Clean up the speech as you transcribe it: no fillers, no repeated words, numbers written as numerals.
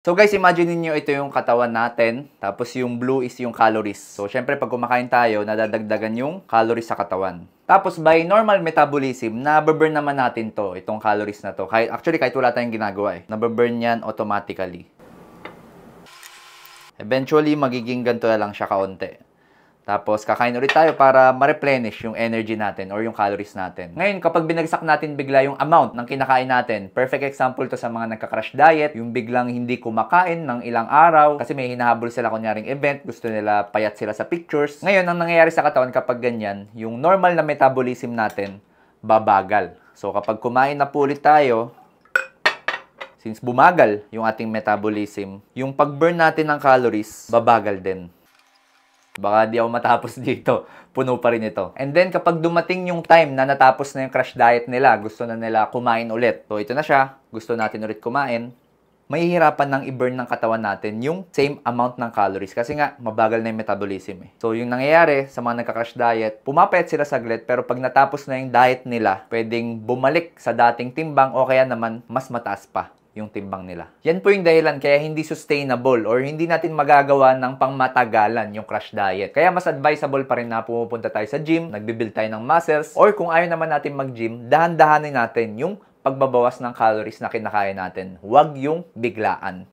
So guys, imagine niyo ito yung katawan natin, tapos yung blue is yung calories. So syempre pag kumakain tayo, nadadagdagan yung calories sa katawan. Tapos by normal metabolism, nababurn naman natin itong calories na to. Kahit wala tayong ginagawa nababurn yan automatically. Eventually, magiging ganito na lang siya kaunti. Tapos, kakain ulit tayo para ma-replenish yung energy natin or yung calories natin. Ngayon, kapag binagsak natin bigla yung amount ng kinakain natin, perfect example to sa mga nagka-crash diet, yung biglang hindi kumakain ng ilang araw kasi may hinahabol sila kunyaring event, gusto nila payat sila sa pictures. Ngayon, ang nangyayari sa katawan kapag ganyan, yung normal na metabolism natin, babagal. So, kapag kumain na po ulit tayo, since bumagal yung ating metabolism, yung pag-burn natin ng calories, babagal din. Baka di ako matapos dito. Puno pa rin ito. And then, kapag dumating yung time na natapos na yung crash diet nila, gusto na nila kumain ulit. So, ito na siya. Gusto natin ulit kumain. Mahihirapan nang i-burn ng katawan natin yung same amount ng calories. Kasi nga, mabagal na yung metabolism So, yung nangyayari sa mga nagka-crash diet, pumapayat sila saglit, pero pag natapos na yung diet nila, pwedeng bumalik sa dating timbang o kaya naman mas mataas pa yung timbang nila. Yan po yung dahilan kaya hindi sustainable or hindi natin magagawa ng pangmatagalan yung crash diet. Kaya mas advisable pa rin na pumupunta tayo sa gym, nagbibuild tayo ng muscles, or kung ayaw naman natin mag-gym, dahan-dahanin natin yung pagbabawas ng calories na kinakain natin. Huwag yung biglaan.